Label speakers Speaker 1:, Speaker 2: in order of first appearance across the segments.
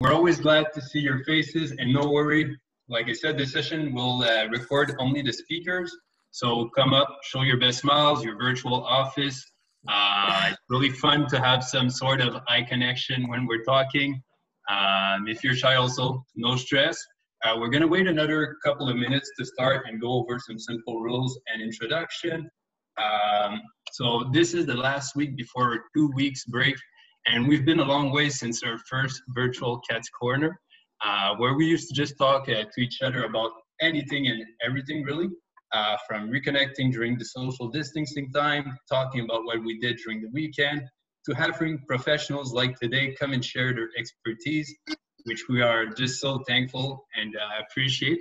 Speaker 1: We're always glad to see your faces, and no worry, like I said, this session will record only the speakers. So come up, show your best smiles, your virtual office. It's really fun to have some sort of eye connection when we're talking. If you're shy also, no stress. We're gonna wait another couple of minutes to start and go over some simple rules and introduction. So this is the last week before our 2 weeks break, and we've been a long way since our first virtual Cat's Corner, where we used to just talk to each other about anything and everything really, from reconnecting during the social distancing time, talking about what we did during the weekend, to having professionals like today come and share their expertise, which we are just so thankful and appreciate.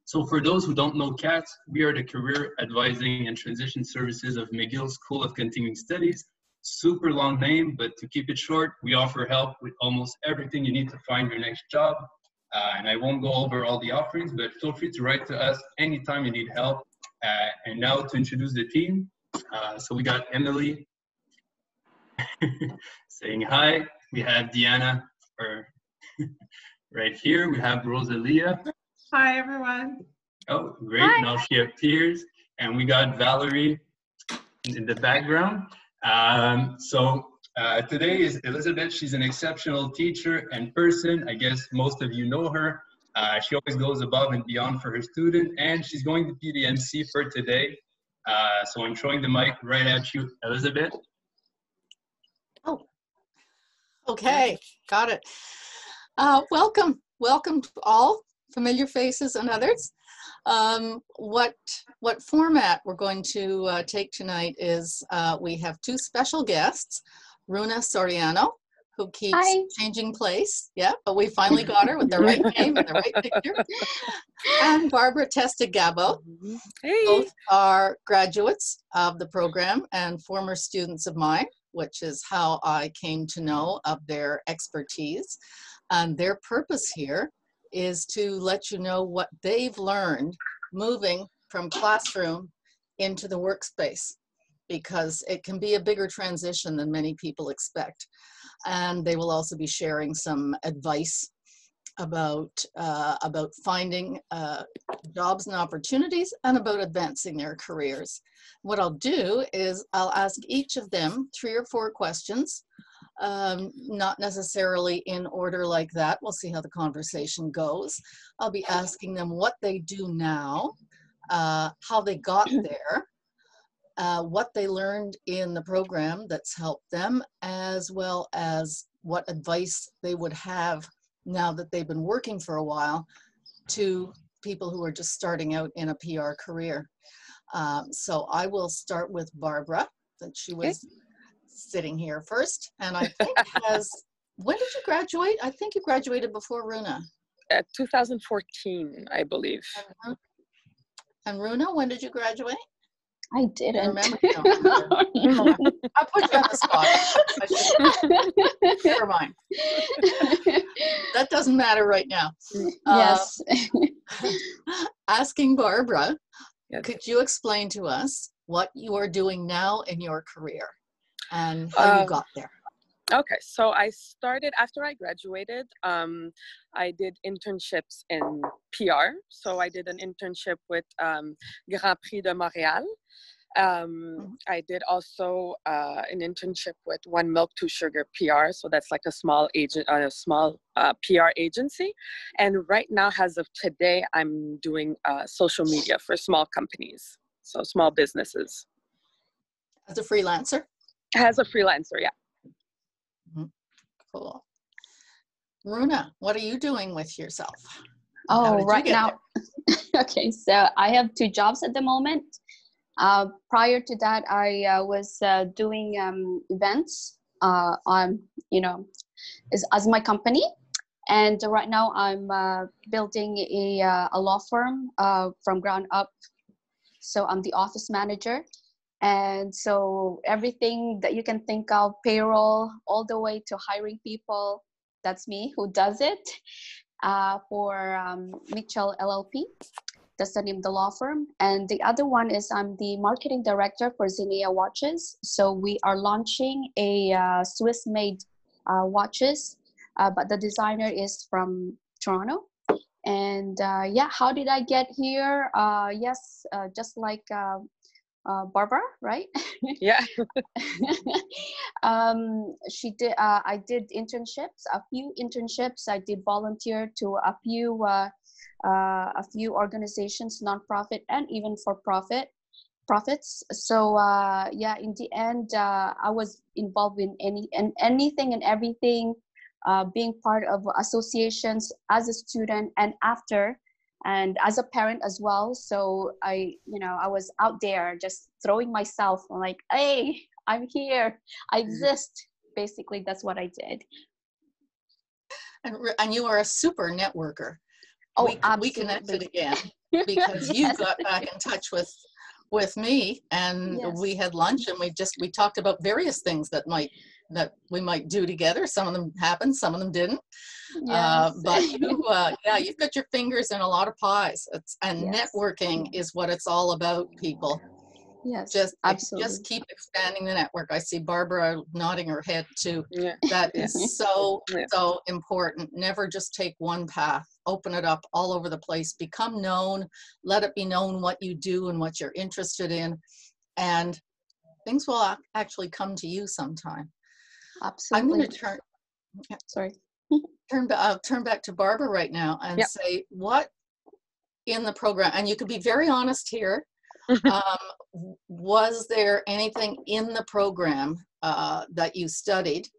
Speaker 1: So for those who don't know CATS, we are the Career Advising and Transition Services of McGill School of Continuing Studies. Super long name, but to keep it short, we offer help with almost everything you need to find your next job. And I won't go over all the offerings, but feel free to write to us anytime you need help. And now to introduce the team. So we got Emily saying hi. We have Deanna right here. We have Rosalia.
Speaker 2: Hi, everyone.
Speaker 1: Oh, great.
Speaker 3: Hi.
Speaker 1: Now she appears. And we got Valerie in the background. Today is Elizabeth. She's an exceptional teacher and person. I guess most of you know her. She always goes above and beyond for her student, and she's going to be the MC for today. So I'm throwing the mic right at you, Elizabeth.
Speaker 3: Oh, okay, got it. Welcome to all, familiar faces and others. What format we're going to take tonight is we have two special guests, Rhunah Soriano, who keeps changing place. Yeah, but we finally got her with the right name and the right picture. And Barbara Testigabo.
Speaker 4: Hey.
Speaker 3: Both are graduates of the program and former students of mine, which is how I came to know of their expertise. And their purpose here is to let you know what they've learned moving from classroom into the workspace, because it can be a bigger transition than many people expect. And they will also be sharing some advice about finding jobs and opportunities and about advancing their careers. What I'll do is I'll ask each of them 3 or 4 questions, not necessarily in order like that. We'll see how the conversation goes. I'll be asking them what they do now, how they got there, what they learned in the program that's helped them, as well as what advice they would have now that they've been working for a while to people who are just starting out in a PR career. So I will start with Barbara, that she was sitting here first, and I think when did you graduate? I think you graduated before Rhunah.
Speaker 4: 2014, I believe.
Speaker 3: And Rhunah, when did you graduate?
Speaker 5: I didn't.
Speaker 3: Remember? No. I put you on the spot. Never mind. That doesn't matter right now.
Speaker 5: Yes.
Speaker 3: Asking Barbara,
Speaker 4: Yes.
Speaker 3: could you explain to us what you are doing now in your career and how you got there?
Speaker 4: Okay, so I started after I graduated. I did internships in PR. So I did an internship with Grand Prix de Montréal. I did also an internship with One Milk, Two Sugar PR. So that's like a small PR agency. And right now, as of today, I'm doing social media for small companies, so small businesses.
Speaker 3: As a freelancer?
Speaker 4: As a freelancer, yeah.
Speaker 3: Cool. Rhunah, what are you doing with yourself?
Speaker 5: Oh, right now. Okay, so I have 2 jobs at the moment. Prior to that, I was doing events as my company. And right now I'm building a law firm from ground up. So I'm the office manager. And so everything that you can think of, payroll, all the way to hiring people, that's me who does it for Mitchell LLP. That's the name of the law firm. And the other one is I'm the marketing director for Zinnia Watches. So we are launching a Swiss-made watches but the designer is from Toronto. And yeah, how did I get here? Yes, just like Barbara, right?
Speaker 4: Yeah.
Speaker 5: She did. I did internships, a few internships. I did volunteer to a few organizations, nonprofit and even for profits. So yeah, in the end, I was involved in anything and everything, being part of associations as a student and after, and as a parent as well. So I was out there just throwing myself like, hey, I'm here, I exist. Basically, that's what I did.
Speaker 3: And you are a super networker.
Speaker 5: Oh,
Speaker 3: we
Speaker 5: absolutely.
Speaker 3: Connected again because you
Speaker 5: Yes.
Speaker 3: got back in touch with me, and
Speaker 5: Yes.
Speaker 3: we had lunch, and we talked about various things that we might do together. Some of them happened, some of them didn't.
Speaker 5: Yes.
Speaker 3: But yeah, you've got your fingers in a lot of pies. And
Speaker 5: Yes.
Speaker 3: networking is what it's all about, people.
Speaker 5: Yes, absolutely.
Speaker 3: Just keep expanding the network. I see Barbara nodding her head too.
Speaker 4: Yeah.
Speaker 3: That is so
Speaker 4: Yeah.
Speaker 3: so important. Never just take one path. Open it up all over the place. Become known. Let it be known what you do and what you're interested in, and things will actually come to you sometime.
Speaker 5: Absolutely.
Speaker 3: I'm going to turn back to Barbara right now and
Speaker 4: Yep.
Speaker 3: say what in the program, and you can be very honest here. Was there anything in the program that you studied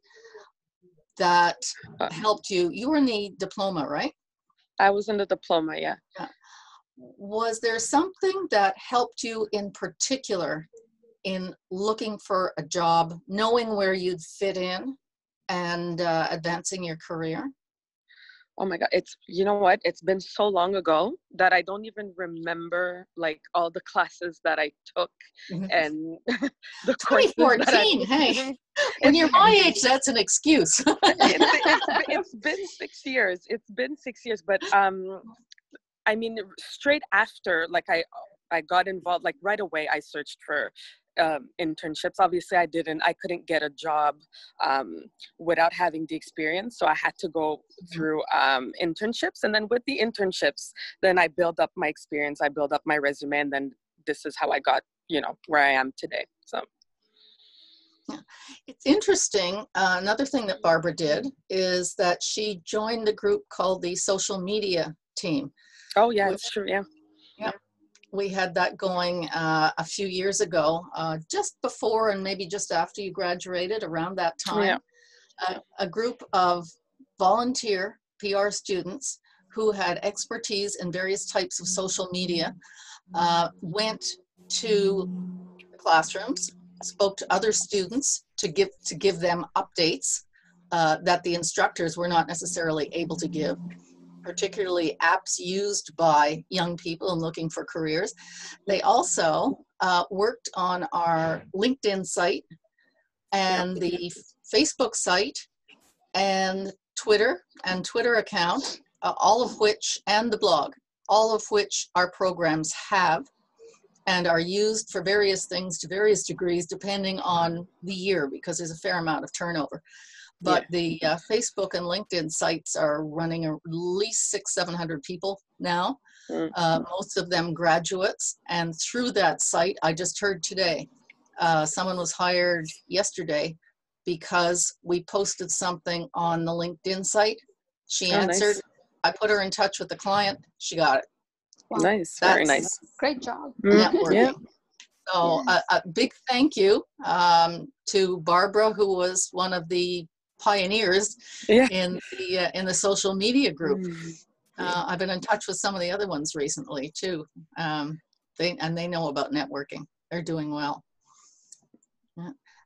Speaker 3: that helped you? You were in the diploma, right?
Speaker 4: I was in the diploma, yeah.
Speaker 3: Was there something that helped you in particular in looking for a job, knowing where you'd fit in and advancing your career?
Speaker 4: Oh my God, you know what? It's been so long ago that I don't even remember like all the classes that I took and the courses that I
Speaker 3: 2014, hey, when you're my age, that's an excuse.
Speaker 4: it's been 6 years. It's been 6 years, but I mean, straight after, like I got involved, like right away, I searched for internships. Obviously, I couldn't get a job without having the experience. So I had to go through internships. And then with the internships, then I built up my experience, I built up my resume, and then this is how I got, where I am today. So.
Speaker 3: Yeah. It's interesting. Another thing that Barbara did is that she joined a group called the social media team.
Speaker 4: Oh yeah, it's true. Yeah.
Speaker 3: Yeah. We had that going a few years ago, just before and maybe just after you graduated, around that time.
Speaker 4: Yeah.
Speaker 3: A group of volunteer PR students who had expertise in various types of social media went to the classrooms, spoke to other students to give them updates that the instructors were not necessarily able to give, particularly apps used by young people and looking for careers. They also worked on our LinkedIn site and the Facebook site and Twitter account, all of which, and the blog, all of which our programs have and are used for various things to various degrees depending on the year, because there's a fair amount of turnover. But the Facebook and LinkedIn sites are running at least 600-700 people now, most of them graduates. And through that site, I just heard today, someone was hired yesterday because we posted something on the LinkedIn site. She answered. Nice. I put her in touch with the client. She got it.
Speaker 5: Wow.
Speaker 4: Nice. Very nice.
Speaker 5: Great job.
Speaker 3: Networking.
Speaker 4: Yeah.
Speaker 3: So a big thank you to Barbara, who was one of the pioneers in the social media group. I've been in touch with some of the other ones recently too. They know about networking. They're doing well.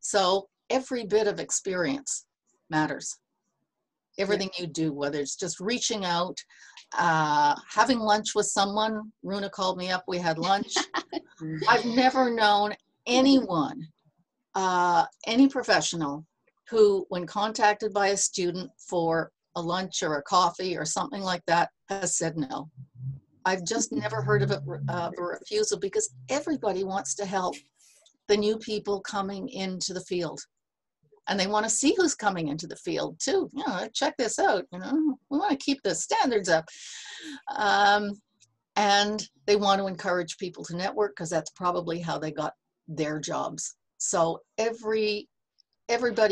Speaker 3: So every bit of experience matters. Everything you do, whether it's just reaching out, having lunch with someone. Rhunah called me up, we had lunch. I've never known anyone, any professional who, when contacted by a student for a lunch or a coffee or something like that, has said no. I've just never heard of a refusal, because everybody wants to help the new people coming into the field. and they want to see who's coming into the field too. You know, check this out. You know, we want to keep the standards up, and they want to encourage people to network because that's probably how they got their jobs. So everybody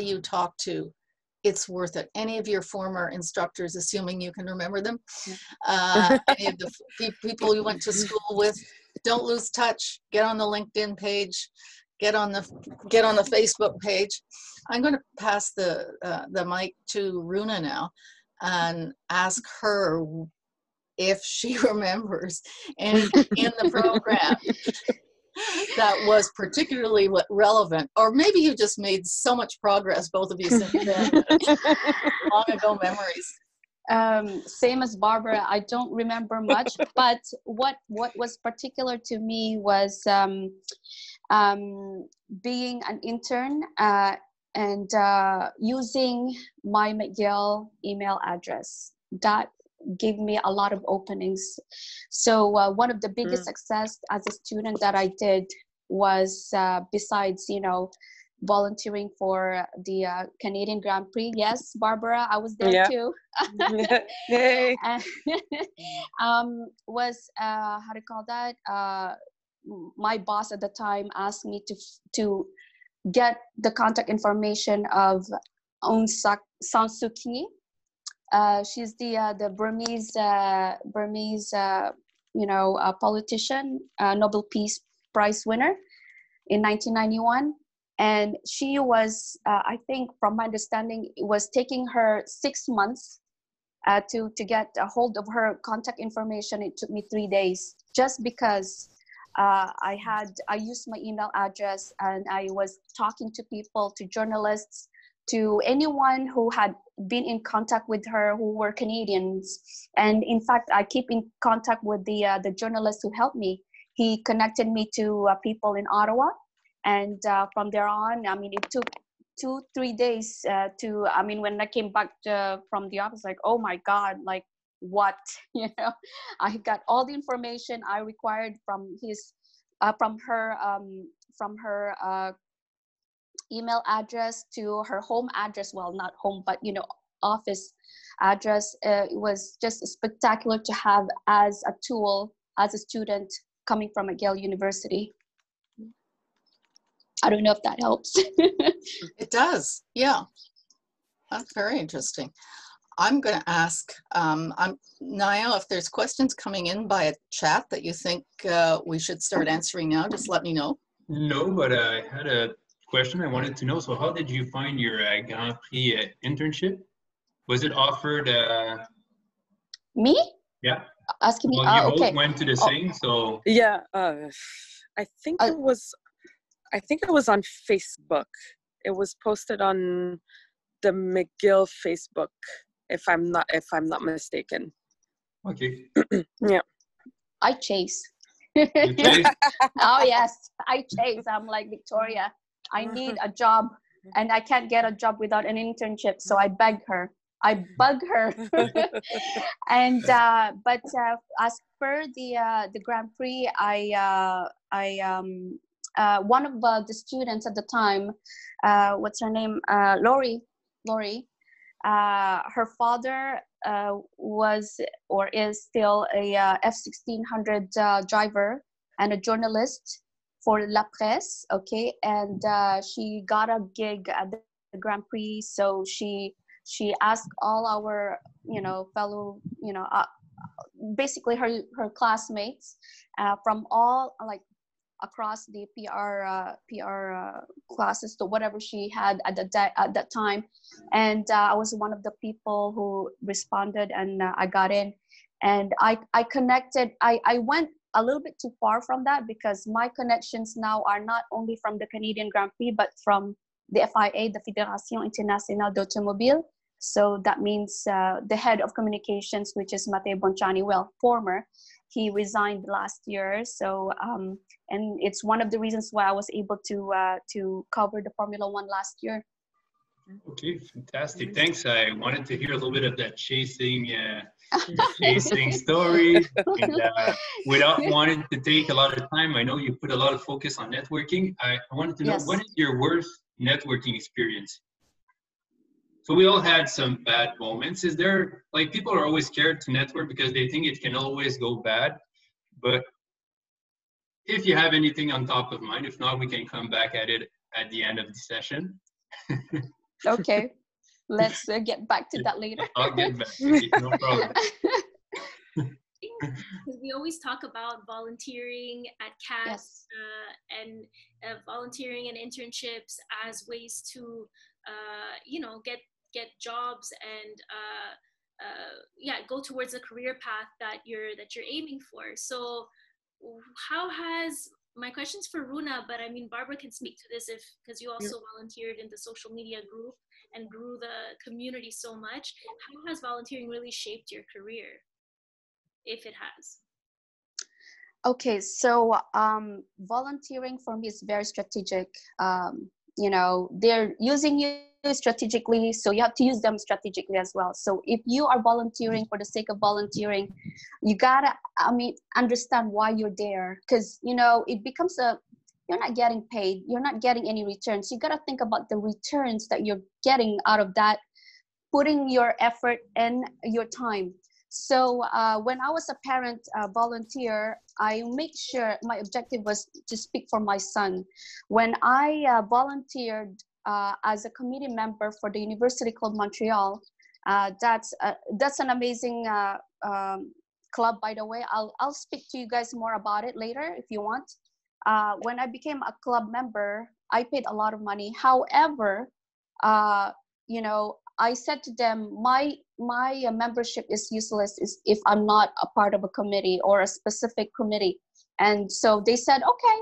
Speaker 3: you talk to, it's worth it. Any of your former instructors, assuming you can remember them, any of the people you went to school with, don't lose touch. Get on the LinkedIn page. Get on the Facebook page. I'm going to pass the mic to Rhunah now and ask her if she remembers anything in the program that was particularly relevant, or maybe you just made so much progress, both of you, since then. Long ago memories.
Speaker 5: Same as Barbara, I don't remember much, but what was particular to me was being an intern and using my McGill email address. That gave me a lot of openings. So one of the biggest success as a student that I did was besides, you know, volunteering for the Canadian Grand Prix. Yes, Barbara, I was there too.
Speaker 4: Yay.
Speaker 5: Was how to call that? My boss at the time asked me to get the contact information of Aung San Suu Kyi. She's the Burmese politician, Nobel Peace Prize winner in 1991. And she was, I think, from my understanding, it was taking her 6 months to get a hold of her contact information. It took me 3 days, just because I used my email address and I was talking to people, to journalists, to anyone who had been in contact with her who were Canadians. And in fact, I keep in contact with the journalist who helped me. He connected me to people in Ottawa. And from there on, I mean, it took 2-3 days when I came back from the office, like, oh my God, like what, you know, I got all the information I required from her email address to her home address. Well, not home, but, you know, office address. It was just spectacular to have as a tool, as a student coming from McGill University. I don't know if that helps.
Speaker 3: It does, yeah. That's very interesting. I'm going to ask Naya, if there's questions coming in by a chat that you think we should start answering now, just let me know.
Speaker 1: No, but I had a question I wanted to know. So how did you find your Grand Prix internship? Was it offered?
Speaker 5: Me?
Speaker 1: Yeah.
Speaker 5: Asking me?
Speaker 1: Well, you
Speaker 5: okay.
Speaker 1: both went to the same, so.
Speaker 4: Yeah, I think it was on Facebook. It was posted on the McGill Facebook, if I'm not mistaken.
Speaker 1: Okay.
Speaker 4: Yeah.
Speaker 5: I chase.
Speaker 1: You chase?
Speaker 5: Oh yes, I chase. I'm like, Victoria, I need a job, and I can't get a job without an internship. So I beg her. I bug her. And but as per the Grand Prix, one of the students at the time, what's her name? Lori. Her father was or is still a F-1600 driver and a journalist for La Presse. Okay, and she got a gig at the Grand Prix, so she asked all our fellow basically her classmates from all like across the PR classes to whatever she had at that time, and I was one of the people who responded, and I got in, and I connected. I went a little bit too far from that, because my connections now are not only from the Canadian Grand Prix but from the FIA, the Fédération Internationale d'Automobile. So that means the head of communications, which is Matteo Bonciani, well, former. He resigned last year, so and it's one of the reasons why I was able to cover the Formula One last year.
Speaker 1: Okay, fantastic. Thanks. I wanted to hear a little bit of that chasing story. And without wanting to take a lot of time, I know you put a lot of focus on networking. I wanted to know,
Speaker 5: Yes.
Speaker 1: What is your worst networking experience? So we all had some bad moments. Is there, like, people are always scared to network because they think it can always go bad. But if you have anything on top of mind, if not, we can come back at it at the end of the session.
Speaker 5: Okay, let's get back to that later.
Speaker 1: I'll get back to it, no problem.
Speaker 2: Because we always talk about volunteering at CAT,
Speaker 5: Yes.
Speaker 2: And volunteering and internships as ways to, you know, get jobs and yeah, go towards a career path that you're aiming for. So how has, my question's for Rhunah, but I mean, Barbara can speak to this because you also volunteered in the social media group and grew the community so much. How has volunteering really shaped your career, if it has?
Speaker 5: Okay, so volunteering for me is very strategic. You know, they're using you strategically, so you have to use them strategically as well. So if you are volunteering for the sake of volunteering, you gotta, I mean, understand why you're there, because, you know, it becomes you're not getting paid, you're not getting any returns. You gotta think about the returns that you're getting out of that, putting your effort and your time. So when I was a parent volunteer, I made sure my objective was to speak for my son. When I volunteered as a committee member for the University Club Montreal, that's an amazing club, by the way. I'll speak to you guys more about it later if you want. When I became a club member, I paid a lot of money. However, you know, I said to them, my membership is useless if I'm not a part of a committee or a specific committee. And so they said, okay,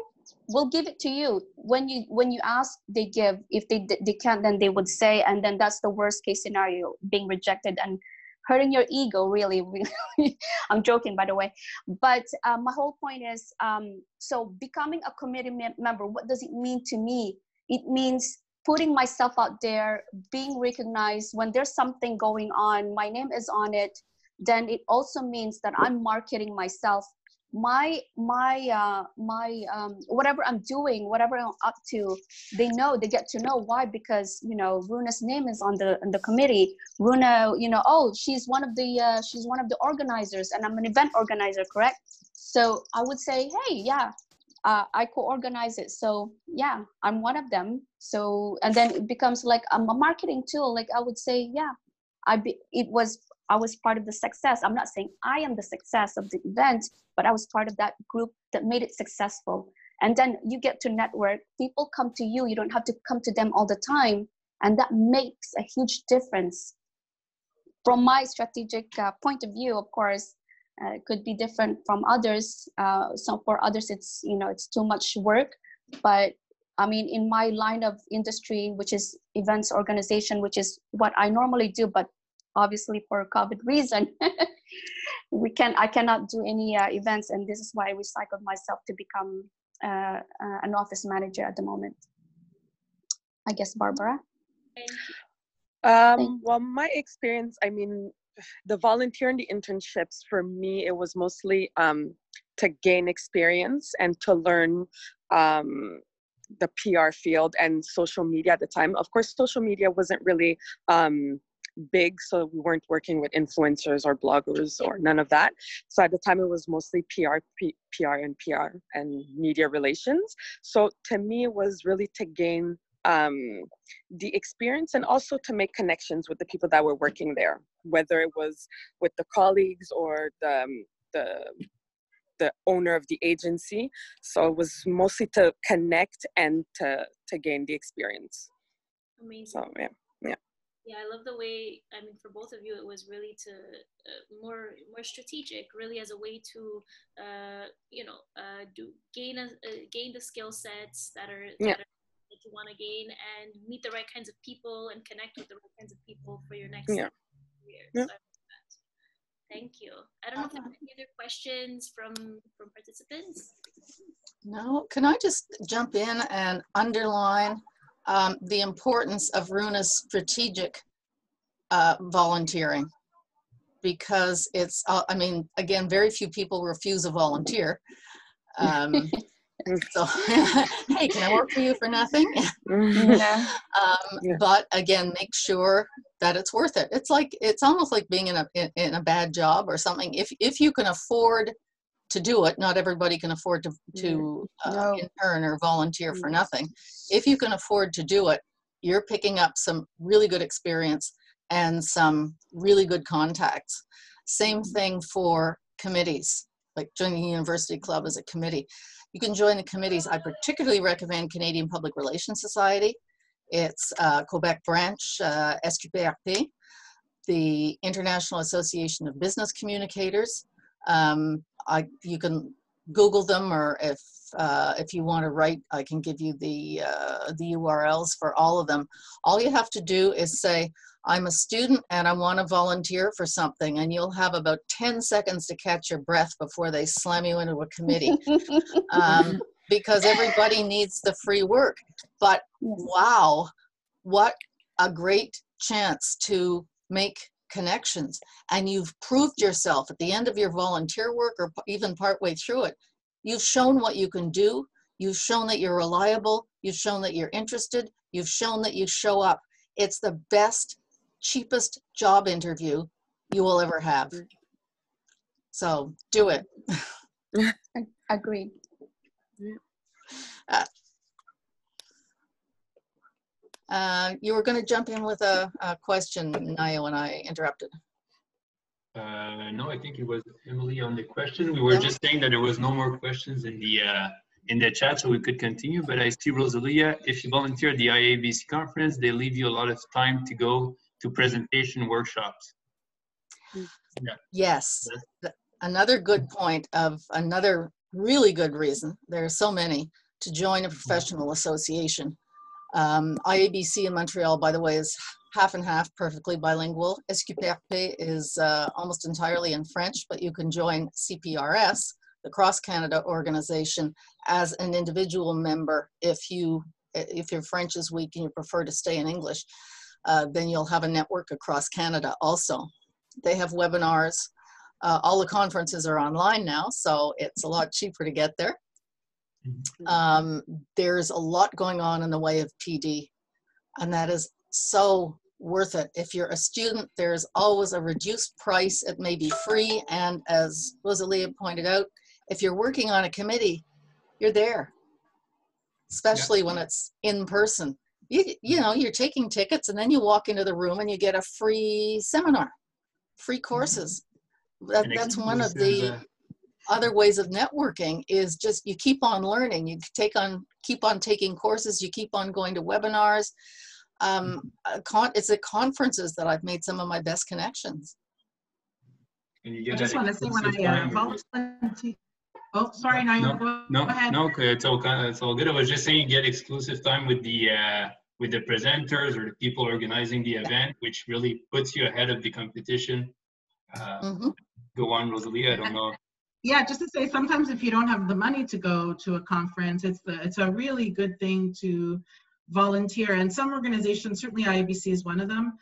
Speaker 5: we'll give it to you. When you ask, they give. If they can't, then they would say, and then that's the worst case scenario, being rejected and hurting your ego, really. I'm joking, by the way. But my whole point is, so becoming a committee member, what does it mean to me? It means putting myself out there, being recognized. When there's something going on, my name is on it, then it also means that I'm marketing myself. My whatever I'm doing, whatever I'm up to, they get to know. Why? Because, you know, Rhunah's name is on the committee. Rhunah, you know, oh, she's one of the organizers, and I'm an event organizer, correct? So I would say, hey, yeah, I co-organize it. So yeah, I'm one of them. So, and then it becomes like a marketing tool. Like I would say, yeah, I was part of the success. I'm not saying I am the success of the event, but I was part of that group that made it successful. And then you get to network. People come to you. You don't have to come to them all the time. And that makes a huge difference. From my strategic point of view, of course, it could be different from others. So for others, it's, you know, it's too much work. But I mean, in my line of industry, which is events organization, which is what I normally do, but obviously for COVID reason, I cannot do any events, and this is why I recycled myself to become an office manager at the moment. I guess, Barbara.
Speaker 4: Well, my experience, I mean, the volunteer and the internships, for me, it was mostly to gain experience and to learn the PR field and social media at the time. Of course, social media wasn't really big, so we weren't working with influencers or bloggers or none of that. So at the time, it was mostly PR and media relations. So to me, it was really to gain the experience and also to make connections with the people that were working there, whether it was with the colleagues or the owner of the agency. So it was mostly to connect and to gain the experience.
Speaker 2: Amazing.
Speaker 4: So yeah.
Speaker 2: Yeah, I love the way, I mean, for both of you, it was really to more strategic, really as a way to, you know, gain the skill sets that you want to gain and meet the right kinds of people and connect with the right kinds of people for your next career.
Speaker 4: Yeah.
Speaker 2: So thank you. I don't know if there are any other questions from participants.
Speaker 3: No, can I just jump in and underline the importance of Rhunah's strategic volunteering, because it's, I mean, again, very few people refuse a volunteer. So, hey, can I work for you for nothing?
Speaker 5: Yeah.
Speaker 4: Yeah.
Speaker 3: But again, make sure that it's worth it. It's almost like being in a bad job or something. If you can afford to do it, not everybody can afford to
Speaker 5: No.
Speaker 3: intern or volunteer for nothing. If you can afford to do it, you're picking up some really good experience and some really good contacts. Same thing for committees, like joining the university club as a committee. You can join the committees. I particularly recommend Canadian Public Relations Society. It's Quebec branch, SQPRP, the International Association of Business Communicators. You can Google them, or if you want to write, I can give you the URLs for all of them. All you have to do is say, I'm a student and I want to volunteer for something, and you'll have about 10 seconds to catch your breath before they slam you into a committee. Because everybody needs the free work. But wow, what a great chance to make connections. And you've proved yourself at the end of your volunteer work, or even partway through it. You've shown what you can do. You've shown that you're reliable. You've shown that you're interested. You've shown that you show up. It's the best, cheapest job interview you will ever have. So do it.
Speaker 5: Agreed.
Speaker 3: You were going to jump in with a question, Naya, when I interrupted.
Speaker 1: No, I think it was Emily on the question. We were just saying that there was no more questions in the chat, so we could continue. But I see Rosalia, if you volunteer at the IABC conference, they leave you a lot of time to go to presentation workshops. Yeah.
Speaker 3: Yes. Another good point of another really good reason, there are so many, to join a professional association. IABC in Montreal, by the way, is half and half, perfectly bilingual. SQPRP is almost entirely in French, but you can join CPRS, the Cross Canada organization, as an individual member. If your French is weak and you prefer to stay in English, then you'll have a network across Canada also. They have webinars. All the conferences are online now, so it's a lot cheaper to get there. There's a lot going on in the way of PD, and that is so worth it. If you're a student, there's always a reduced price. It may be free, and as Rosalia pointed out, if you're working on a committee, you're there, especially when it's in person. You know, you're taking tickets, and then you walk into the room and you get a free seminar, free courses. That's one of the other ways of networking, is just you keep on learning. You keep on taking courses. You keep on going to webinars. It's at conferences that I've made some of my best connections.
Speaker 1: And you get
Speaker 6: I just want to say, when I volunteer. Oh, sorry, Naima, go ahead.
Speaker 1: No, it's all good. I was just saying, you get exclusive time with the presenters or the people organizing the event, which really puts you ahead of the competition. Go on, Rosalia. I don't know.
Speaker 6: Yeah, just to say, sometimes if you don't have the money to go to a conference, it's a really good thing to volunteer. And some organizations, certainly IABC is one of them,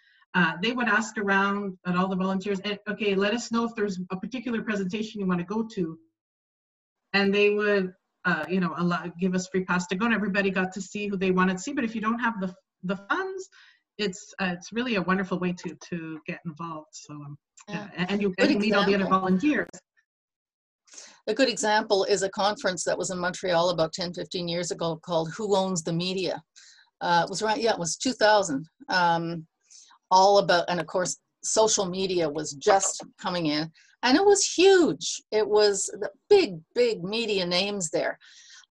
Speaker 6: they would ask around at all the volunteers, okay, let us know if there's a particular presentation you want to go to. And they would, give us free pass to go, and everybody got to see who they wanted to see. But if you don't have the funds, it's really a wonderful way to get involved. So, and you meet all the other volunteers.
Speaker 3: A good example is a conference that was in Montreal about 10, 15 years ago called Who Owns the Media? It was 2000. All about, and of course, social media was just coming in, and it was huge. It was the big media names there.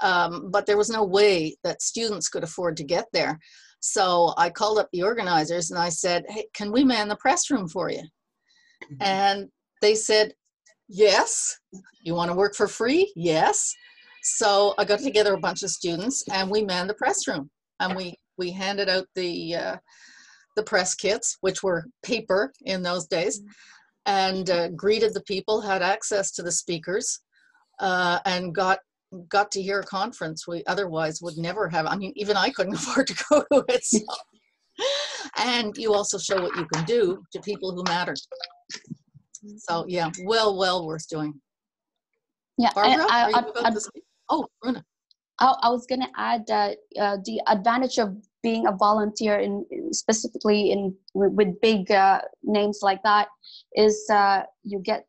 Speaker 3: But there was no way that students could afford to get there. So I called up the organizers and I said, hey, can we man the press room for you? And they said, yes. You want to work for free? Yes. So I got together a bunch of students and we manned the press room, and we handed out the press kits, which were paper in those days, and greeted the people, had access to the speakers, and got to hear a conference we otherwise would never have. I mean, even I couldn't afford to go to it. So. And you also show what you can do to people who matter. So yeah, well worth doing.
Speaker 5: Yeah,
Speaker 3: Barbara, are you about to speak? Oh, Rhunah.
Speaker 5: I was gonna add that the advantage of being a volunteer specifically with big names like that is you get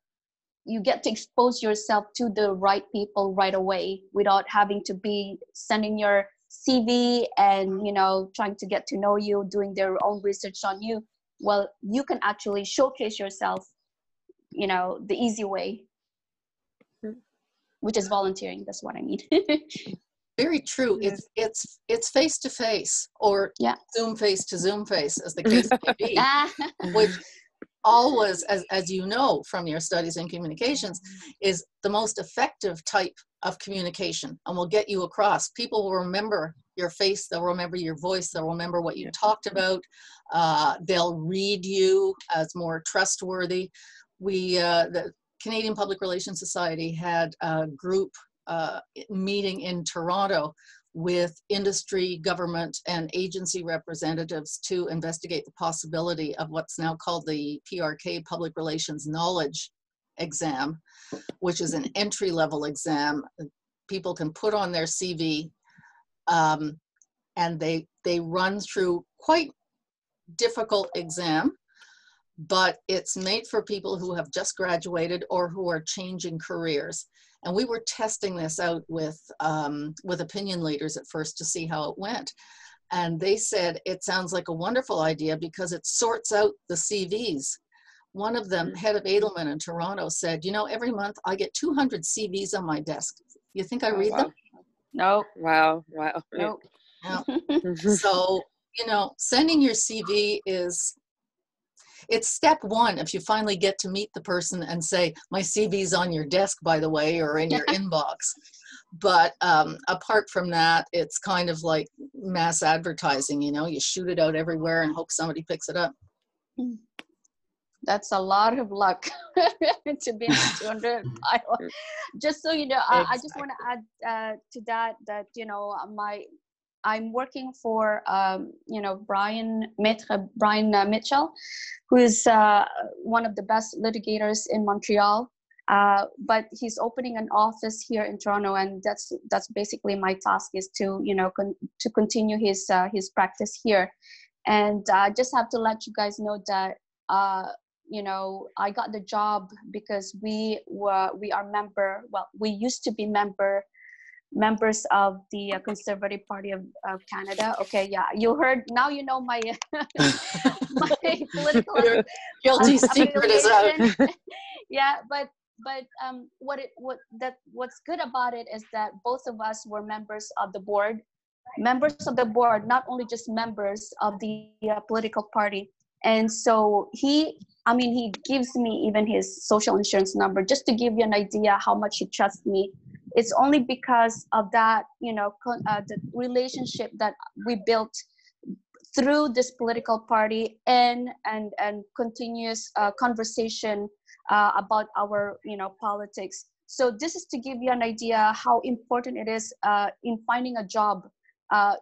Speaker 5: to expose yourself to the right people right away without having to be sending your CV and trying to get to know you, doing their own research on you. Well, you can actually showcase yourself, the easy way, which is volunteering. That's what I mean.
Speaker 3: Very true. It's face to face, or Zoom face to Zoom face, as the case may be, which always, as you know from your studies in communications, is the most effective type of communication and will get you across. People will remember your face, they'll remember your voice, they'll remember what you talked about, they'll read you as more trustworthy. The Canadian Public Relations Society had a group meeting in Toronto with industry, government, and agency representatives to investigate the possibility of what's now called the PRK, Public Relations Knowledge Exam, which is an entry-level exam. People can put on their CV, and they run through quite difficult exam, but it's made for people who have just graduated or who are changing careers. And we were testing this out with opinion leaders at first to see how it went. And they said, it sounds like a wonderful idea because it sorts out the CVs. One of them, head of Edelman in Toronto, said, every month I get 200 CVs on my desk. You think I read them?
Speaker 5: No.
Speaker 4: Wow.
Speaker 5: No.
Speaker 3: No. So, sending your CV it's step one if you finally get to meet the person and say, my CV's on your desk, by the way, or in your inbox. But apart from that, it's kind of like mass advertising, you shoot it out everywhere and hope somebody picks it up.
Speaker 5: That's a lot of luck to be in the 200 pile. Just so you know, I just want to add to that, I'm working for, Brian Mitchell, who is one of the best litigators in Montreal. But he's opening an office here in Toronto, and that's basically my task, is to to continue his practice here. And I just have to let you guys know that I got the job because we used to be members of the Conservative Party of Canada. Okay, yeah, you heard, now you know my my political
Speaker 3: guilty secret is out.
Speaker 5: Yeah, but what's good about it is that both of us were members of the board, not only just members of the political party. And so he gives me even his social insurance number, just to give you an idea how much he trusts me. It's only because of that, the relationship that we built through this political party and continuous conversation about our, politics. So this is to give you an idea how important it is in finding a job.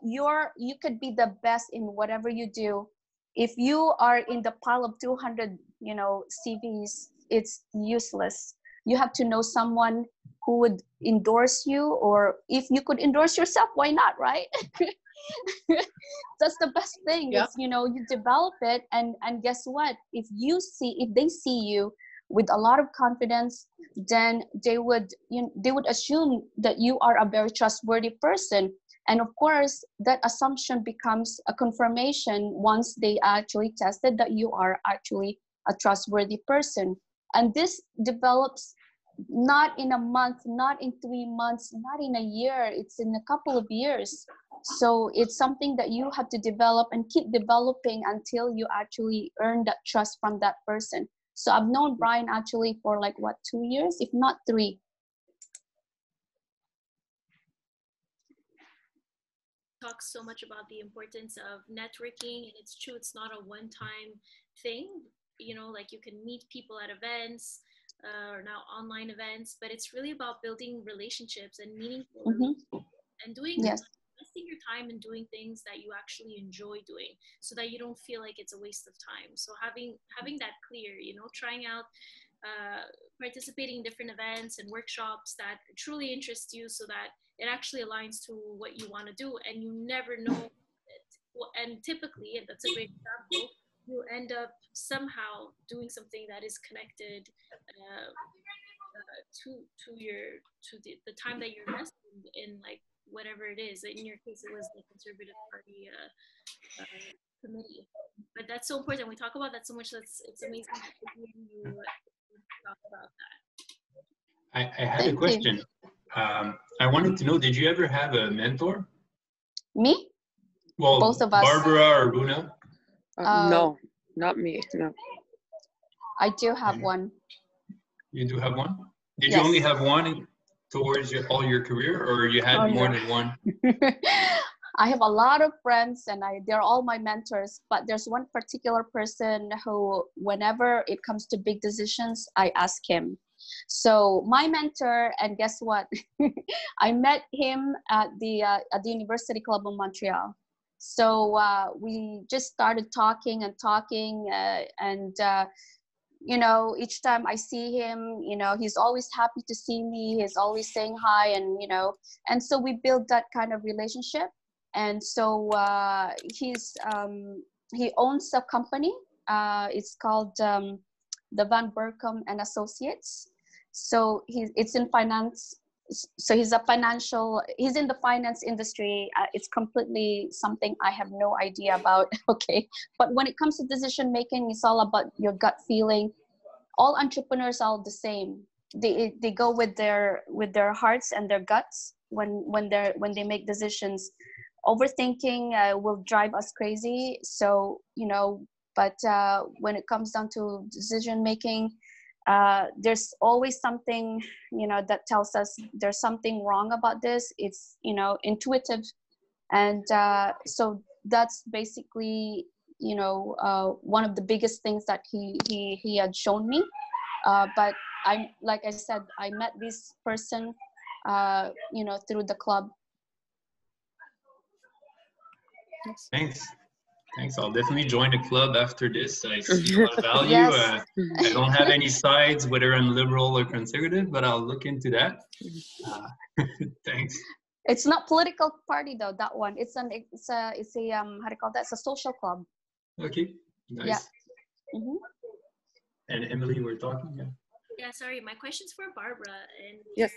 Speaker 5: You could be the best in whatever you do. If you are in the pile of 200, CVs, it's useless. You have to know someone who would endorse you, or if you could endorse yourself, why not, right? That's the best thing. Yep. Is, you develop it, and guess what? If they see you with a lot of confidence, then they would assume that you are a very trustworthy person. And of course, that assumption becomes a confirmation once they actually tested that you are actually a trustworthy person. And this develops not in a month, not in 3 months, not in a year. It's in a couple of years. So it's something that you have to develop and keep developing until you actually earn that trust from that person. So I've known Brian actually for 2 years, if not 3.
Speaker 2: Talks so much about the importance of networking, and it's true, it's not a one-time thing. You can meet people at events or now online events, but it's really about building relationships and meaningful and doing investing your time in doing things that you actually enjoy doing, so that you don't feel like it's a waste of time. So having that clear, trying out participating in different events and workshops that truly interest you, so that it actually aligns to what you want to do, and you never know it. And typically, and that's a great example, you end up somehow doing something that is connected to the time that you're investing in, like whatever it is. In your case, it was the Conservative Party committee. But that's so important. We talk about that so much. It's amazing to hear you talk about that.
Speaker 1: I had a question. I wanted to know, did you ever have a mentor?
Speaker 5: Me?
Speaker 1: Well,
Speaker 5: both of us.
Speaker 1: Barbara or Rhunah?
Speaker 4: No, not me. No.
Speaker 5: I do have one.
Speaker 1: You do have one? Did
Speaker 5: Yes.
Speaker 1: you only have one towards all your career, or you had more than one?
Speaker 5: I have a lot of friends, and they're all my mentors, but there's one particular person who, whenever it comes to big decisions, I ask him. So my mentor, and guess what? I met him at the University Club of Montreal. So we just started talking, and you know, each time I see him, you know, he's always happy to see me. He's always saying hi, and you know, and so we build that kind of relationship. And so he owns a company. It's called the Van Berkom and Associates. So it's in finance. So he's in the finance industry. It's completely something I have no idea about. Okay. But when it comes to decision making, it's all about your gut feeling. All entrepreneurs are the same. They go with their hearts and their guts when they make decisions. Overthinking will drive us crazy. So, you know, but when it comes down to decision making, there's always something, you know, that tells us there's something wrong about this. It's, you know, intuitive. And so that's basically, you know, one of the biggest things that he had shown me. But like I said, I met this person, you know, through the club.
Speaker 1: Thanks. I'll definitely join the club after this. I see a lot of value.
Speaker 5: Yes.
Speaker 1: I don't have any sides, whether I'm liberal or conservative, but I'll look into that. Thanks.
Speaker 5: It's not political party though, that one. It's a how do you call that? It's a social club.
Speaker 1: Okay. Nice.
Speaker 5: Yeah. Mm-hmm.
Speaker 1: And Emily, we're talking. Yeah.
Speaker 2: Yeah. Sorry, my question's for Barbara. And
Speaker 4: Yes.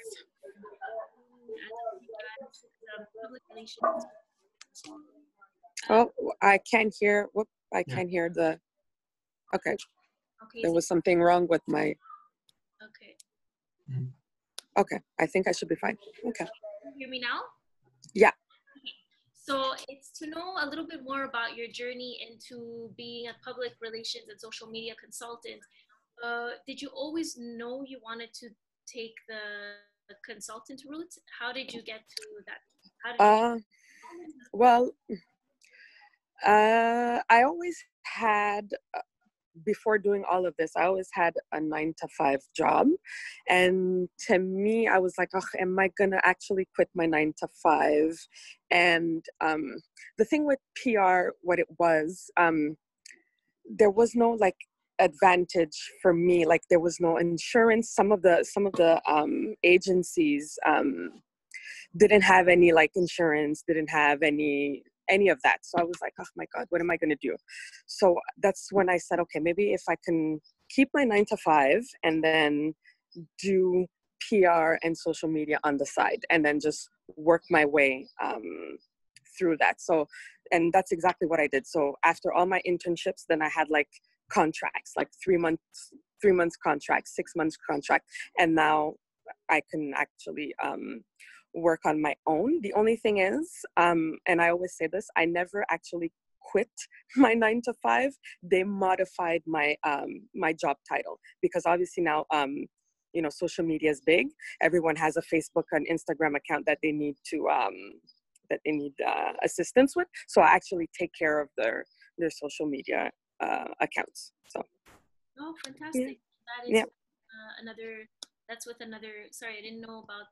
Speaker 2: Public relations.
Speaker 4: Oh, I can't hear. Whoop! I can't hear the. Okay.
Speaker 2: Okay.
Speaker 4: There was something wrong with my.
Speaker 2: Okay.
Speaker 4: Okay, I think I should be fine. Okay.
Speaker 2: Can you hear me now?
Speaker 4: Yeah.
Speaker 2: Okay. So it's to know a little bit more about your journey into being a public relations and social media consultant. Did you always know you wanted to take the consultant route? How did you get to that?
Speaker 4: Well, I always had, before doing all of this, I always had a 9-to-5 job. And to me, I was like, oh, am I going to actually quit my 9-to-5? And the thing with PR, what it was, there was no like advantage for me. Like there was no insurance. Some of the agencies didn't have any like insurance, didn't have any of that. So I was like, oh my God, what am I going to do? So that's when I said, okay, maybe if I can keep my 9-to-5 and then do PR and social media on the side and then just work my way through that. So, and that's exactly what I did. So after all my internships, then I had like contracts, like 3 months contract, 6 months contract. And now I can actually work on my own. The only thing is, and I always say this, I never actually quit my 9-to-5. They modified my my job title because obviously now you know, social media is big. Everyone has a Facebook and Instagram account that they need to assistance with. So I actually take care of their social media accounts. So.
Speaker 2: Oh, fantastic!
Speaker 4: Yeah.
Speaker 2: That is that's with another. Sorry, I didn't know about.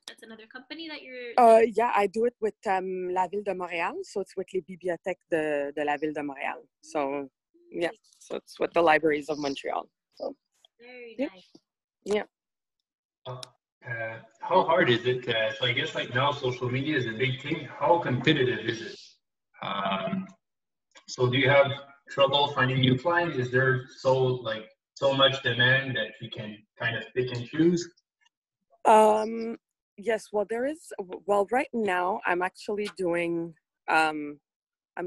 Speaker 2: That's another company that you're.
Speaker 4: Yeah, I do it with la Ville de Montréal. So it's with les bibliothèques de la Ville de Montréal. So yeah, so it's with the libraries of Montreal. So.
Speaker 2: Very
Speaker 4: Yep.
Speaker 2: nice.
Speaker 4: Yeah.
Speaker 1: How hard is it? So I guess like now social media is a big thing. How competitive is it? So do you have trouble finding new clients? Is there so much demand that you can kind of pick and choose?
Speaker 4: Yes, well, there is, well, right now I'm actually doing, I'm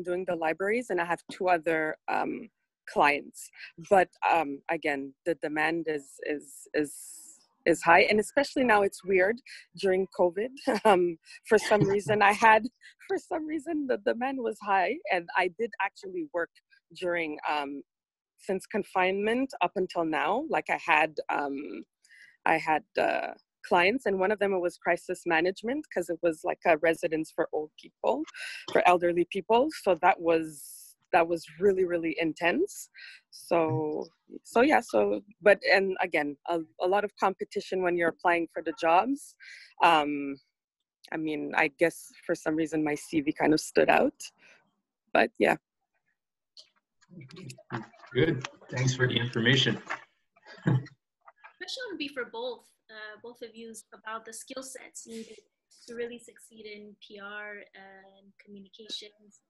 Speaker 4: doing the libraries, and I have two other clients. But again, the demand is high, and especially now it's weird during COVID. For some reason, the demand was high, and I did actually work during since confinement up until now. Like I had clients, and one of them was crisis management, because it was like a residence for old people, for elderly people. So that was really, really intense. So but, and again, a lot of competition when you're applying for the jobs. I mean, I guess for some reason my CV kind of stood out, but yeah.
Speaker 1: Good. Thanks for the information.
Speaker 2: Question would be for both of you about the skill sets needed to really succeed in PR and communications.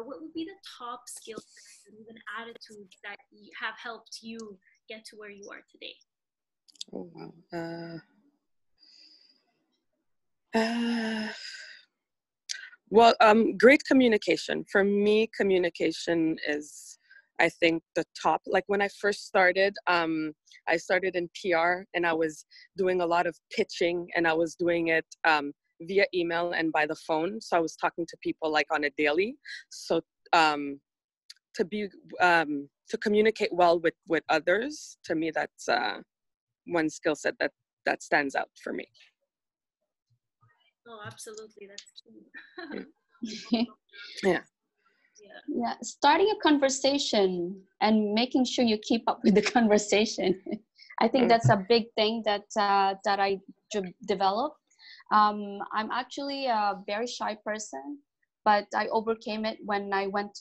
Speaker 2: What would be the top skill sets and even attitudes that have helped you get to where you are today?
Speaker 4: Oh wow. Well, great communication. For me, communication is, I think, the top. Like when I first started, I started in PR, and I was doing a lot of pitching, and I was doing it via email and by the phone. So I was talking to people like on a daily. So to communicate well with others, to me, that's one skill set that stands out for me.
Speaker 2: Oh, absolutely. That's key.
Speaker 5: Yeah, starting a conversation and making sure you keep up with the conversation. I think that's a big thing that I developed. I'm actually a very shy person, but I overcame it when I went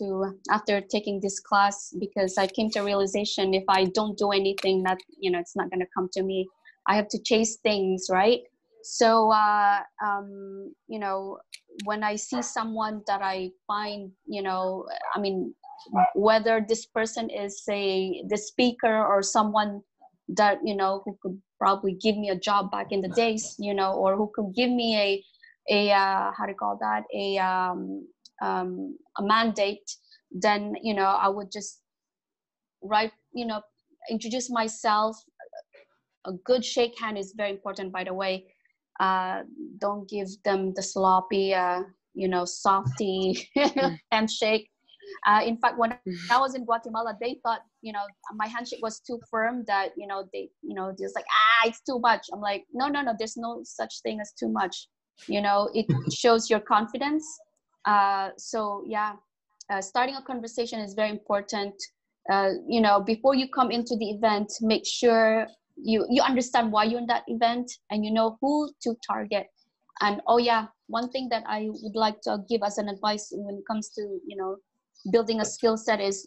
Speaker 5: after taking this class, because I came to a realization, if I don't do anything, it's not going to come to me. I have to chase things, right? So, when I see someone that I find, I mean, whether this person is the speaker or someone that, who could probably give me a job back in the days, or who could give me how do you call that? A mandate, then, I would just introduce myself. A good shake hand is very important, by the way. Don't give them the sloppy, softy handshake. In fact, when I was in Guatemala, they thought, my handshake was too firm, that, they just like, it's too much. I'm like, no, there's no such thing as too much. It shows your confidence. So yeah, starting a conversation is very important. Before you come into the event, make sure you understand why you're in that event, and you know who to target. And one thing that I would like to give as an advice when it comes to building a skill set is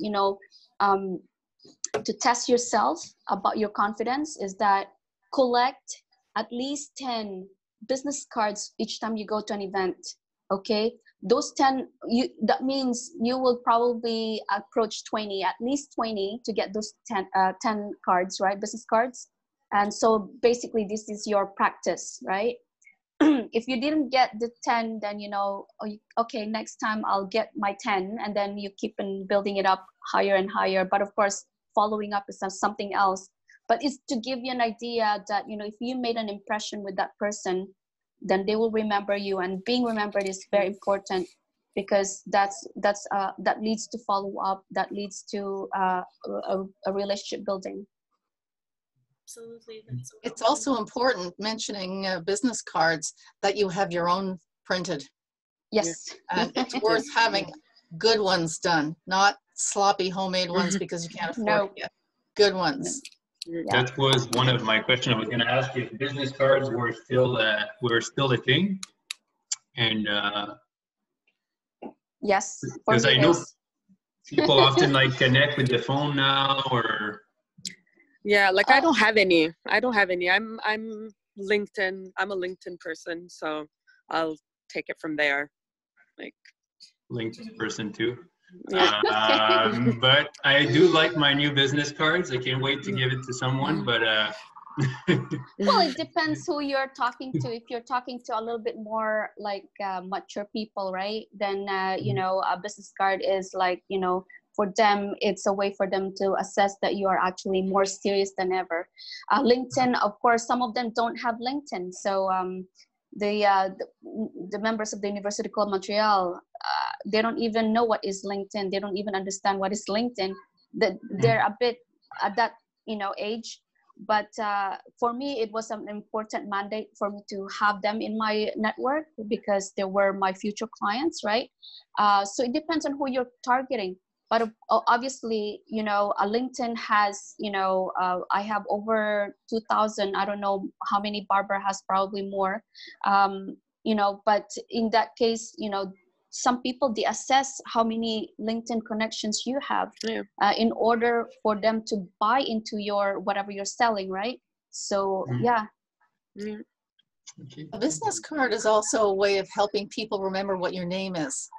Speaker 5: to test yourself about your confidence, is that collect at least 10 business cards each time you go to an event. Okay, those 10, that means you will probably approach 20, at least 20, to get those 10 cards, right? Business cards. And so basically this is your practice, right? If you didn't get the 10, then okay, next time I'll get my 10, and then you keep on building it up higher and higher. But of course, following up is something else. But it's to give you an idea that if you made an impression with that person, then they will remember you, and being remembered is very important, because that leads to follow up, that leads to a relationship building.
Speaker 2: Absolutely.
Speaker 3: It's also important, mentioning business cards, that you have your own printed.
Speaker 5: Yes.
Speaker 3: And it's worth having good ones done, not sloppy homemade ones because you can't afford to get good ones.
Speaker 1: Yeah. That was one of my questions. I was going to ask if business cards were still a thing, and
Speaker 5: yes,
Speaker 1: because I know people often connect with the phone now, or
Speaker 4: Yeah, like I don't have any. I'm LinkedIn. I'm a LinkedIn person, so I'll take it from there. Like
Speaker 1: LinkedIn person too.
Speaker 4: yeah.
Speaker 1: But I do like my new business cards. I can't wait to give it to someone. But
Speaker 5: Well, it depends who you're talking to. If you're talking to a little bit more like mature people, right? Then you know, a business card is like, you know, for them, it's a way for them to assess that you are actually more serious than ever. LinkedIn, of course, some of them don't have LinkedIn, so the members of the University College Montreal, they don't even know what is LinkedIn. They don't even understand what is LinkedIn. That they're a bit at that, you know, age. But for me, it was an important mandate for me to have them in my network because they were my future clients, right? So it depends on who you're targeting. But obviously, you know, LinkedIn has, you know, I have over 2,000. I don't know how many Barbara has, probably more. You know, but in that case, you know, some people, they assess how many LinkedIn connections you have in order for them to buy into your whatever you're selling, right? So yeah.
Speaker 3: A business card is also a way of helping people remember what your name is.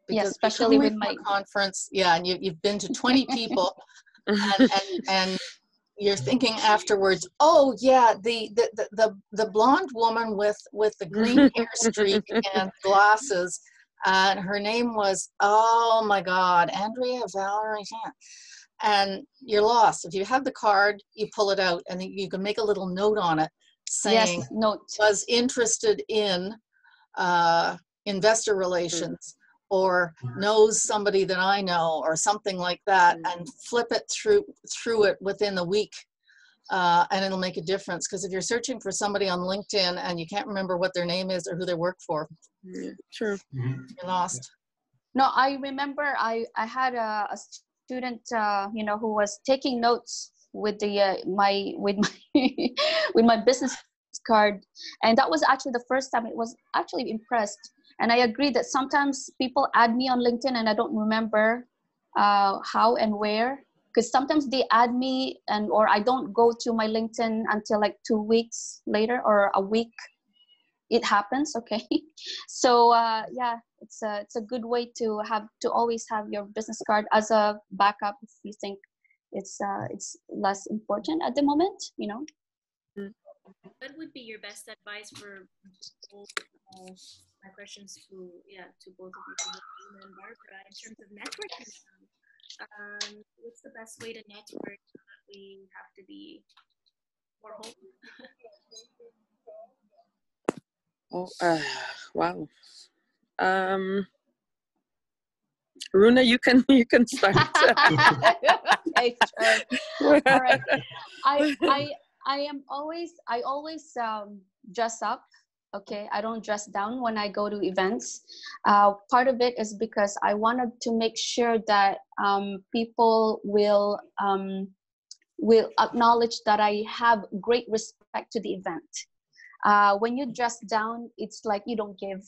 Speaker 5: Yeah,
Speaker 3: Because
Speaker 5: especially with
Speaker 3: my
Speaker 5: my
Speaker 3: conference, yeah, and you've been to 20 people, and you're thinking afterwards, oh yeah, the blonde woman with the green hair streak and glasses, and her name was, oh my God, Andrea Valerie, and you're lost. If you have the card, you pull it out, and you can make a little note on it saying,
Speaker 5: yes, note.
Speaker 3: was interested in investor relations, or knows somebody that I know, or something like that, and flip it through it within the week, and it'll make a difference. Because if you're searching for somebody on LinkedIn and you can't remember what their name is or who they work for,
Speaker 4: True.
Speaker 3: you're lost.
Speaker 5: No, I remember I had a student, you know, who was taking notes with the with my business card, and that was actually the first time. It was actually impressed. And I agree that sometimes people add me on LinkedIn and I don't remember how and where, because sometimes they add me or I don't go to my LinkedIn until like 2 weeks later or a week. It happens, okay. So yeah, it's a good way to always have your business card as a backup if you think it's less important at the moment, you know.
Speaker 2: What would be your best advice for both, my questions to both of you, Rhunah and Barbara, in terms of networking? What's the best way to network? We have to be more hopeful.
Speaker 4: Oh, wow. Rhunah, you can start.
Speaker 5: Okay, sure. All right. I always dress up. Okay, I don't dress down when I go to events. Part of it is because I wanted to make sure that people will acknowledge that I have great respect to the event. When you dress down, it's like you don't give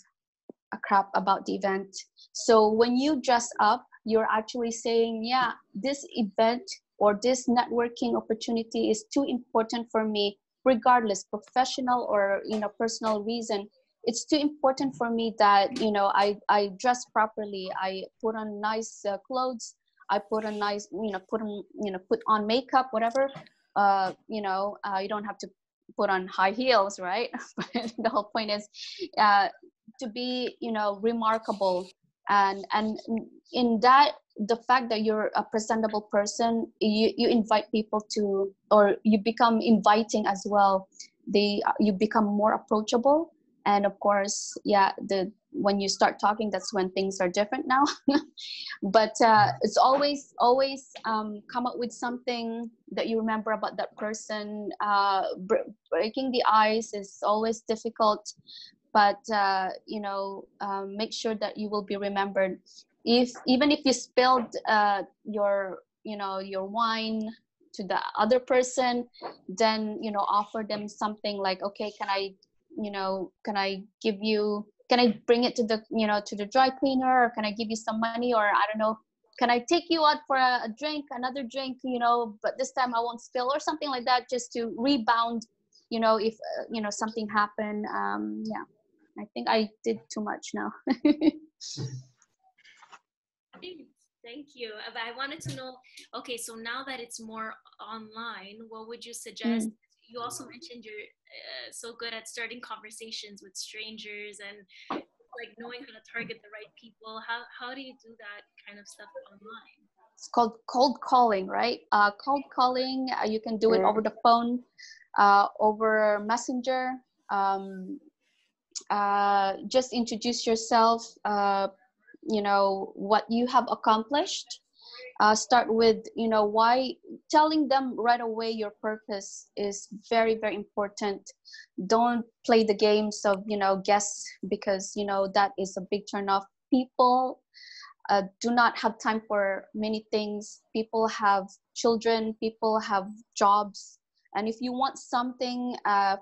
Speaker 5: a crap about the event. So when you dress up, you're actually saying, yeah, this event or this networking opportunity is too important for me, regardless, professional or, you know, personal reason. It's too important for me that, you know, I dress properly. I put on nice clothes. I put on nice, put on makeup, whatever. You know, you don't have to put on high heels, right? But the whole point is to be, you know, remarkable, and in that, the fact that you're a presentable person, you invite people to, or you become inviting as well. You become more approachable, and of course, yeah, when you start talking, that's when things are different now. But it's always come up with something that you remember about that person. Breaking the ice is always difficult, but you know, make sure that you will be remembered. Even if you spilled your wine to the other person, then, you know, offer them something like, okay, can I bring it to the, you know, to the dry cleaner, or can I give you some money, or I don't know, can I take you out for a drink, another drink, you know, but this time I won't spill, or something like that, just to rebound, you know, if, you know, something happened. Yeah, I think I did too much now.
Speaker 2: Thank you. But I wanted to know, okay, so now that it's more online, what would you suggest? You also mentioned you're so good at starting conversations with strangers and like knowing how to target the right people. How do you do that kind of stuff online?
Speaker 5: It's called cold calling, right? Cold calling, you can do it over the phone, over Messenger. Just introduce yourself, you know, what you have accomplished. Start with, you know, why, telling them right away your purpose is very, very important. Don't play the games of, you know, guess, because, you know, that is a big turn off. People do not have time for many things. People have children, people have jobs. And if you want something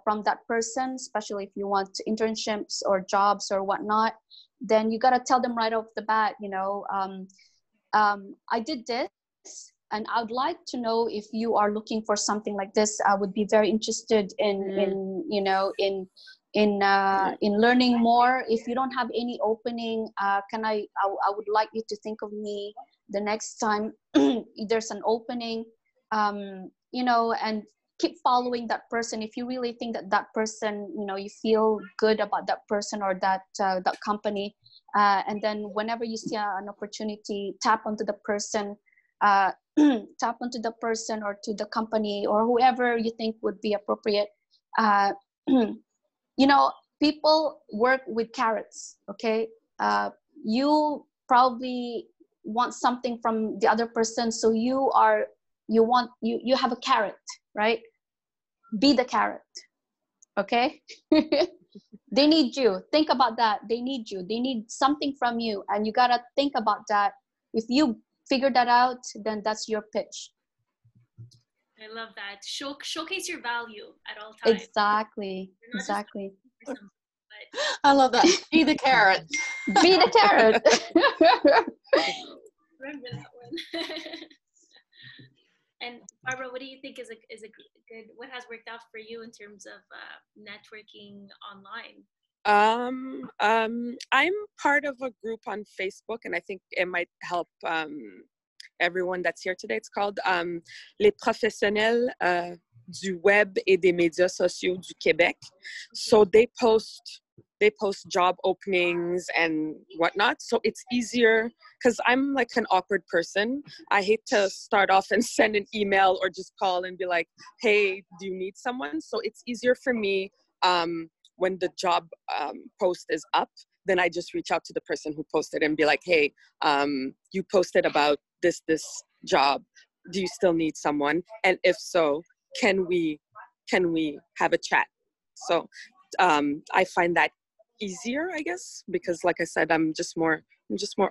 Speaker 5: from that person, especially if you want internships or jobs or whatnot, then you got to tell them right off the bat, you know, I did this, and I would like to know if you are looking for something like this. I would be very interested in you know, in learning more. If you don't have any opening, I would like you to think of me the next time there's an opening, you know, and keep following that person. If you really think that that person, you know, you feel good about that person or that that company, and then whenever you see an opportunity, tap onto the person, tap onto the person or to the company or whoever you think would be appropriate. You know, people work with carrots, okay? You probably want something from the other person, so you have a carrot, right? Be the carrot, okay? They need you. Think about that. They need you. They need something from you, and you gotta think about that. If you figure that out, then that's your pitch.
Speaker 2: I love that. Showcase your value at all times.
Speaker 5: Exactly. Exactly.
Speaker 3: I love that. Be the carrot.
Speaker 5: Be the carrot.
Speaker 2: Remember that one. And Barbara, what do you think is a good, what has worked out for you in terms of networking online?
Speaker 4: I'm part of a group on Facebook, and I think it might help everyone that's here today. It's called Les Professionnels du Web et des Médias Sociaux du Québec. So they post job openings and whatnot. So it's easier, because I'm like an awkward person. I hate to start off and send an email or just call and be like, hey, do you need someone? So it's easier for me when the job post is up, then I just reach out to the person who posted and be like, hey, you posted about this job. Do you still need someone? And if so, can we have a chat? So I find that easier, I guess, because like I said, I'm just more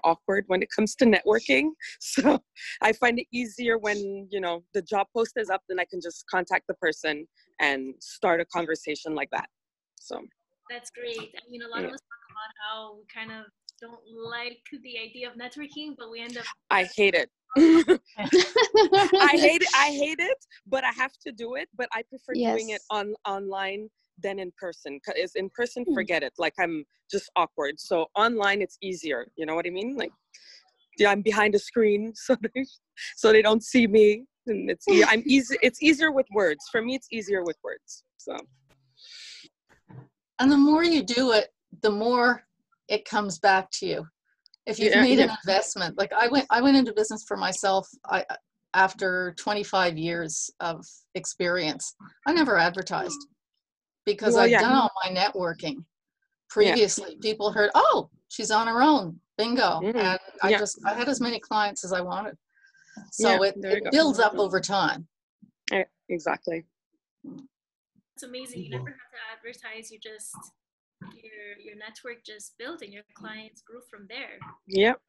Speaker 4: awkward when it comes to networking. So I find it easier when, you know, the job post is up, then I can just contact the person and start a conversation like that. So
Speaker 2: that's great. I mean, a lot of us talk about how we kind of don't like the idea of networking, but we end up.
Speaker 4: I hate it. I hate it, but I have to do it. But I prefer doing it online than in person, because in person, forget it. Like, I'm just awkward. So online, it's easier. You know what I mean? Like, yeah, I'm behind a screen, so they don't see me, and it's easier with words. For me, it's easier with words. So.
Speaker 3: And the more you do it, the more it comes back to you. If you've made an investment, like I went into business for myself. After 25 years of experience, I never advertised because I've done all my networking previously. People heard, oh, she's on her own, bingo, and I had as many clients as I wanted. So it builds up over time.
Speaker 4: Exactly.
Speaker 2: It's amazing. You never have to advertise. You just your network just built and your clients grew from there.
Speaker 5: Yep.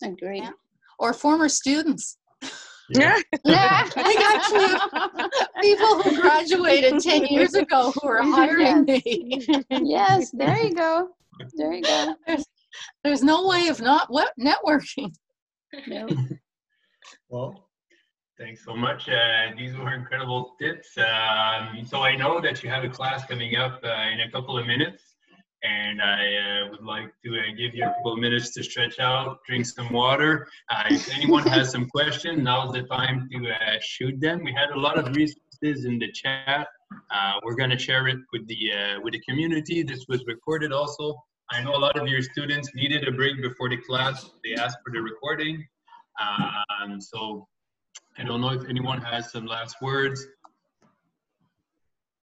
Speaker 5: Agree.
Speaker 3: Yeah. Or former students.
Speaker 4: Yeah.
Speaker 3: I actually have people who graduated 10 years ago who are hiring me.
Speaker 5: Yes, there you go.
Speaker 3: There's no way of not networking.
Speaker 5: No.
Speaker 1: Well, thanks so much. These were incredible tips. So I know that you have a class coming up in a couple of minutes, and I would like to give you a couple of minutes to stretch out, drink some water. If anyone has some questions, now's the time to shoot them. We had a lot of resources in the chat. We're going to share it with the community. This was recorded also. I know a lot of your students needed a break before the class. They asked for the recording. So I don't know if anyone has some last words.